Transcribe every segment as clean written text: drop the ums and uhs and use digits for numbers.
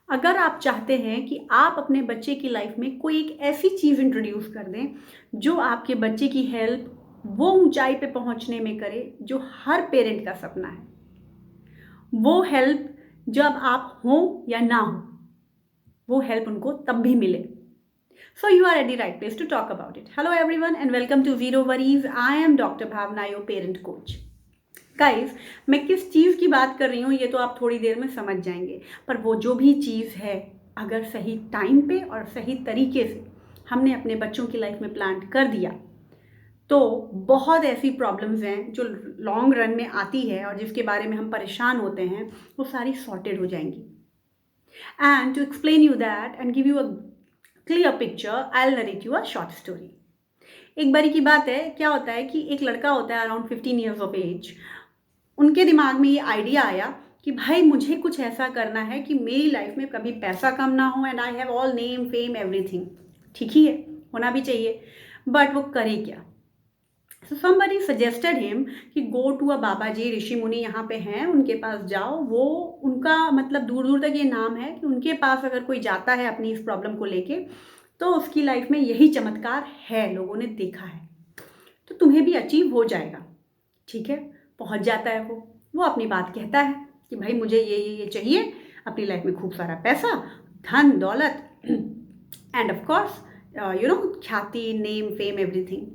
अगर आप चाहते हैं कि आप अपने बच्चे की लाइफ में कोई एक ऐसी चीज़ इंट्रोड्यूस कर दें जो आपके बच्चे की हेल्प वो ऊंचाई पे पहुंचने में करे जो हर पेरेंट का सपना है, वो हेल्प जब आप हो या ना हो, वो हेल्प उनको तब भी मिले। So you are at the right place to talk about it. Hello everyone and welcome to Zero Worries. I am Dr. Bhavna, your parent coach. Guys, मैं किस चीज़ की बात कर रही हूँ ये तो आप थोड़ी देर में समझ जाएंगे, पर वो जो भी चीज़ है अगर सही टाइम पे और सही तरीके से हमने अपने बच्चों की लाइफ में प्लांट कर दिया तो बहुत ऐसी प्रॉब्लम्स हैं जो लॉन्ग रन में आती है और जिसके बारे में हम परेशान होते हैं, वो सारी सॉर्टेड हो जाएंगी। And to explain you that and give you a clear picture, I will narrate you a short story. एक बारी की बात है, क्या होता है कि एक लड़का होता है अराउंड 15 ईयर्स ऑफ एज। उनके दिमाग में ये आइडिया आया कि भाई मुझे कुछ ऐसा करना है कि मेरी लाइफ में कभी पैसा कम ना हो and I have all name fame everything. ठीक ही है, होना भी चाहिए, बट वो करे क्या? सो somebody suggested him कि गो टू अ बाबा जी, ऋषि मुनि यहाँ पे हैं, उनके पास जाओ। वो उनका मतलब दूर दूर तक ये नाम है कि उनके पास अगर कोई जाता है अपनी इस प्रॉब्लम को लेके तो उसकी लाइफ में यही चमत्कार है, लोगों ने देखा है, तो तुम्हें भी अचीव हो जाएगा। ठीक है, पहुंच जाता है वो अपनी बात कहता है कि भाई मुझे ये चाहिए अपनी लाइफ में, खूब सारा पैसा, धन दौलत एंड ऑफ कोर्स ख्याति, नेम फेम एवरीथिंग।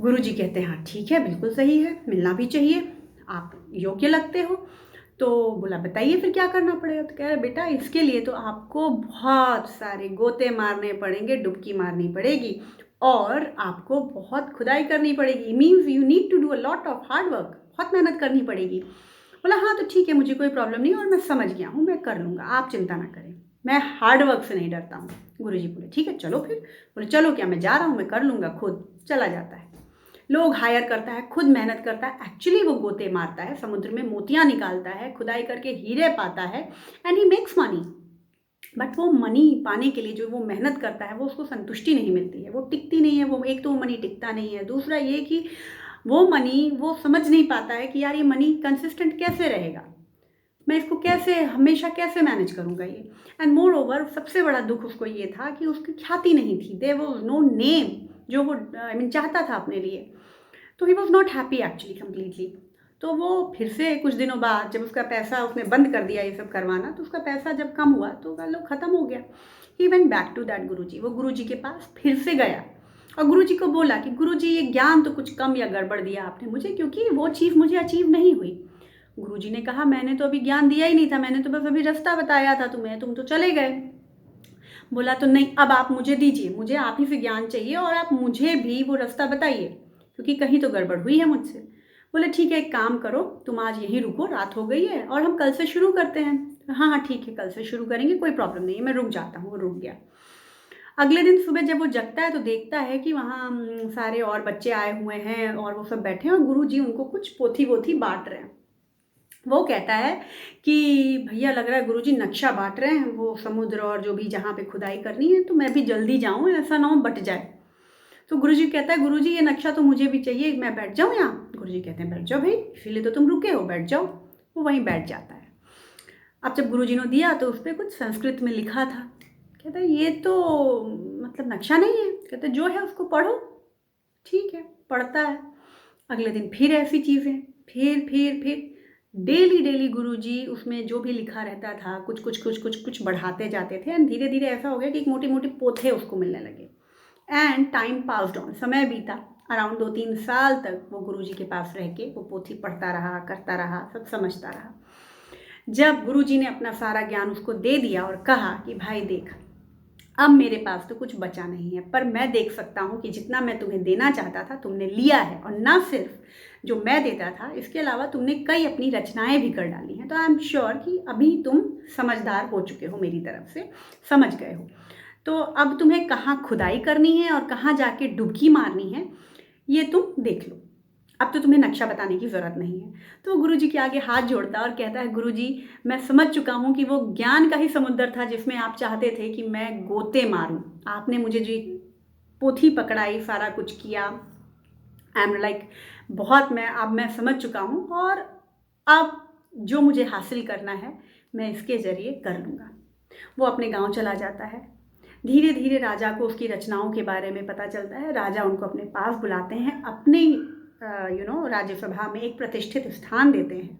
गुरुजी कहते हैं हाँ ठीक है, बिल्कुल सही है, मिलना भी चाहिए, आप योग्य लगते हो। तो बोला बताइए फिर क्या करना पड़ेगा? तो कह रहे बेटा इसके लिए तो आपको बहुत सारे गोते मारने पड़ेंगे, डुबकी मारनी पड़ेगी और आपको बहुत खुदाई करनी पड़ेगी। Means you need to do a lot of hard work, बहुत मेहनत करनी पड़ेगी। बोला हाँ तो ठीक है, मुझे कोई प्रॉब्लम नहीं और मैं समझ गया हूँ, मैं कर लूँगा, आप चिंता ना करें, मैं हार्ड वर्क से नहीं डरता हूँ। गुरुजी बोले ठीक है चलो फिर। बोले चलो क्या, मैं जा रहा हूँ, मैं कर लूँगा खुद। चला जाता है, लोग हायर करता है, खुद मेहनत करता है, एक्चुअली वो गोते मारता है, समुद्र में मोतियां निकालता है, खुदाई करके हीरे पाता है and he makes money. But वो मनी पाने के लिए जो वो मेहनत करता है वो उसको संतुष्टि नहीं मिलती है, वो टिकती नहीं है। वो एक तो वो मनी टिकता नहीं है, दूसरा ये कि वो मनी वो समझ नहीं पाता है कि यार ये मनी कंसिस्टेंट कैसे रहेगा, मैं इसको कैसे हमेशा कैसे मैनेज करूँगा ये। एंड मोर ओवर सबसे बड़ा दुख उसको ये था कि उसकी ख्याति नहीं थी, देयर वाज नो नेम जो वो चाहता था अपने लिए। तो he was not happy actually completely. तो वो फिर से कुछ दिनों बाद जब उसका पैसा, उसने बंद कर दिया ये सब करवाना, तो उसका पैसा जब कम हुआ तो वो ख़त्म हो गया। He went back to that guruji, वो गुरुजी के पास फिर से गया और गुरुजी को बोला कि गुरुजी ये ज्ञान तो कुछ कम या गड़बड़ दिया आपने मुझे, क्योंकि वो चीज़ मुझे अचीव नहीं हुई। गुरुजी ने कहा मैंने तो अभी ज्ञान दिया ही नहीं था, मैंने तो बस अभी रास्ता बताया था तुम्हें, तुम तो चले गए। बोला तो नहीं, अब आप मुझे दीजिए, मुझे आप ही से ज्ञान चाहिए और आप मुझे भी वो रास्ता बताइए क्योंकि कहीं तो गड़बड़ हुई है मुझसे। बोले ठीक है, एक काम करो, तुम आज यहीं रुको, रात हो गई है और हम कल से शुरू करते हैं। हाँ हाँ ठीक है, कल से शुरू करेंगे, कोई प्रॉब्लम नहीं है, मैं रुक जाता हूँ। वो रुक गया। अगले दिन सुबह जब वो जगता है तो देखता है कि वहाँ सारे और बच्चे आए हुए हैं और वो सब बैठे हैं और गुरु जी उनको कुछ पोथी वोथी बांट रहे हैं। वो कहता है कि भैया लग रहा है गुरुजी नक्शा बांट रहे हैं, वो समुद्र और जो भी जहाँ पे खुदाई करनी है, तो मैं भी जल्दी जाऊँ, ऐसा ना हो बट जाए। तो गुरुजी कहता है गुरुजी ये नक्शा तो मुझे भी चाहिए, मैं बैठ जाऊँ यहाँ? गुरुजी कहते हैं बैठ जाओ भाई, इसीलिए तो तुम रुके हो, बैठ जाओ। वो वहीं बैठ जाता है। अब जब गुरुजी ने दिया तो उस पर कुछ संस्कृत में लिखा था। कहता है ये तो मतलब नक्शा नहीं है। कहते जो है उसको पढ़ो। ठीक है, पढ़ता है। अगले दिन फिर ऐसी चीज़ें, फिर डेली डेली गुरुजी उसमें जो भी लिखा रहता था कुछ बढ़ाते जाते थे एंड धीरे धीरे ऐसा हो गया कि एक मोटी मोटी पोथे उसको मिलने लगे। एंड टाइम पास्ड ऑन, समय बीता। अराउंड 2-3 साल तक वो गुरुजी के पास रह के वो पोथी पढ़ता रहा, करता रहा, सब समझता रहा। जब गुरुजी ने अपना सारा ज्ञान उसको दे दिया और कहा कि भाई देख, अब मेरे पास तो कुछ बचा नहीं है, पर मैं देख सकता हूँ कि जितना मैं तुम्हें देना चाहता था तुमने लिया है, और ना सिर्फ जो मैं देता था, इसके अलावा तुमने कई अपनी रचनाएं भी कर डाली हैं। तो आई एम श्योर कि अभी तुम समझदार हो चुके हो, मेरी तरफ से समझ गए हो। तो अब तुम्हें कहाँ खुदाई करनी है और कहाँ जाके डुबकी मारनी है ये तुम देख लो, अब तो तुम्हें नक्शा बताने की ज़रूरत नहीं है। तो गुरुजी के आगे हाथ जोड़ता और कहता है गुरुजी मैं समझ चुका हूँ कि वो ज्ञान का ही समुद्र था जिसमें आप चाहते थे कि मैं गोते मारूं। आपने मुझे जो पोथी पकड़ाई, सारा कुछ किया, आई एम लाइक बहुत, मैं समझ चुका हूँ और अब जो मुझे हासिल करना है मैं इसके ज़रिए कर लूँगा। वो अपने गांव चला जाता है। धीरे धीरे राजा को उसकी रचनाओं के बारे में पता चलता है। राजा उनको अपने पास बुलाते हैं, अपने राज्यसभा में एक प्रतिष्ठित स्थान देते हैं।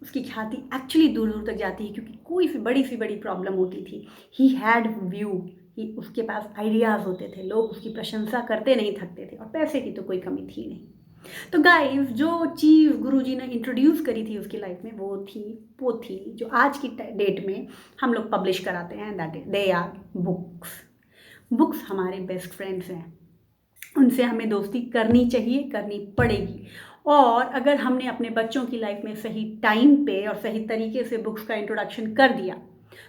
उसकी ख्याति एक्चुअली दूर दूर तक जाती है, क्योंकि कोई सी बड़ी प्रॉब्लम होती थी, ही हैड व्यू, ही उसके पास आइडियाज़ होते थे, लोग उसकी प्रशंसा करते नहीं थकते थे, और पैसे की तो कोई कमी थी नहीं। तो गाइस, जो चीज़ गुरुजी ने इंट्रोड्यूस करी थी उसकी लाइफ में, वो थी जो आज की डेट में हम लोग पब्लिश कराते हैं, that they are books. Books हमारे बेस्ट फ्रेंड्स हैं, उनसे हमें दोस्ती करनी चाहिए, करनी पड़ेगी। और अगर हमने अपने बच्चों की लाइफ में सही टाइम पे और सही तरीके से बुक्स का इंट्रोडक्शन कर दिया,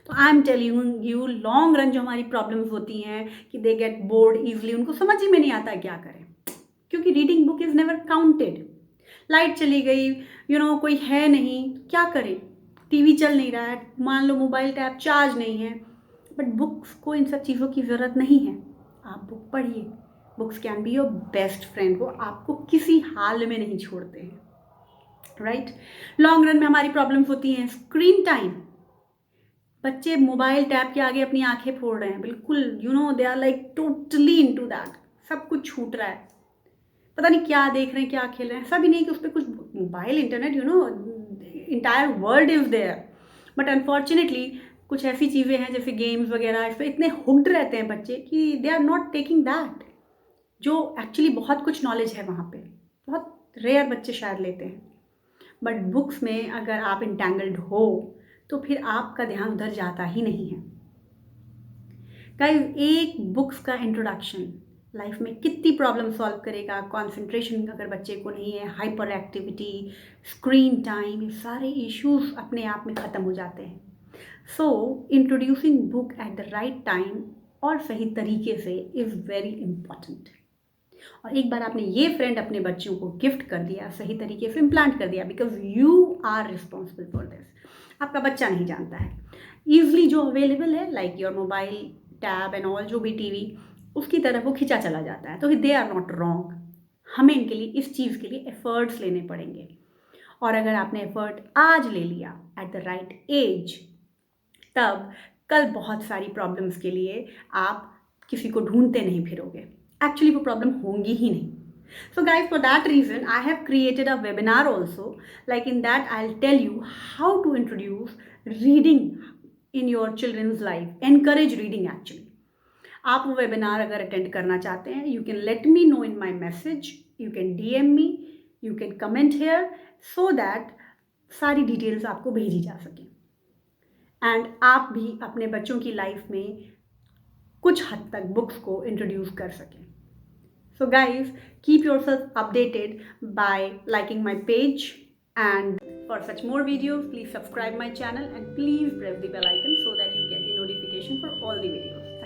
तो I am telling you, long run जो हमारी प्रॉब्लम्स होती हैं कि दे गेट बोर्ड ईजिली, उनको समझ ही में नहीं आता क्या करें, क्योंकि reading book is never counted. Light चली गई, कोई है नहीं, क्या करें, टीवी चल नहीं रहा है, मान लो मोबाइल टैब चार्ज नहीं है, बट बुक्स को इन सब चीज़ों की ज़रूरत नहीं है। आप बुक पढ़िए, books can be your best friend, वो आपको किसी हाल में नहीं छोड़ते हैं, राइट। लॉन्ग रन में हमारी प्रॉब्लम्स होती हैं स्क्रीन टाइम। बच्चे मोबाइल टैब के आगे अपनी आंखें फोड़ रहे हैं, बिल्कुल they are like totally into that, सब कुछ छूट रहा है, पता नहीं क्या देख रहे हैं, क्या खेल रहे हैं, सब ही नहीं कि उस पर कुछ mobile, internet, entire world is there, but unfortunately कुछ ऐसी चीज़ें हैं जैसे गेम्स वगैरह, इस पर इतने हुक्ड रहते हैं बच्चे कि they are not taking that, जो एक्चुअली बहुत कुछ नॉलेज है वहाँ पे, बहुत रेयर बच्चे शायद लेते हैं। बट बुक्स में अगर आप इंटैंगल्ड हो तो फिर आपका ध्यान उधर जाता ही नहीं है। गाइस, एक बुक्स का इंट्रोडक्शन लाइफ में कितनी प्रॉब्लम सॉल्व करेगा। कंसंट्रेशन अगर बच्चे को नहीं है, हाइपर एक्टिविटी, स्क्रीन टाइम, ये सारे इश्यूज अपने आप में ख़त्म हो जाते हैं। सो introducing book at the right time और सही तरीके से इज़ वेरी इम्पॉर्टेंट। और एक बार आपने ये फ्रेंड अपने बच्चों को गिफ्ट कर दिया, सही तरीके से इम्प्लांट कर दिया, because you are responsible for this. आपका बच्चा नहीं जानता है, ईजली जो अवेलेबल है like your mobile tab and all, जो भी टीवी, उसकी तरफ वो खिंचा चला जाता है, तो दे आर नॉट रॉन्ग। हमें इनके लिए, इस चीज़ के लिए एफर्ट्स लेने पड़ेंगे। और अगर आपने एफर्ट आज ले लिया एट द राइट एज, तब कल बहुत सारी प्रॉब्लम्स के लिए आप किसी को ढूंढते नहीं फिरोगे, एक्चुअली वो प्रॉब्लम होंगी ही नहीं। So guys, for that reason I have created a webinar also, like in that I'll tell you how to introduce reading in your children's life, encourage reading actually. आप वो वेबिनार अगर attend करना चाहते हैं, you can let me know in my message, you can DM me, you can comment here, so that सारी details आपको भेजी जा सकें एंड आप भी अपने बच्चों की लाइफ में कुछ हद तक बुक्स को इंट्रोड्यूस कर सकें। So guys, keep yourself updated by liking my page, and for such more videos, please subscribe my channel and please press the bell icon so that you get the notification for all the videos.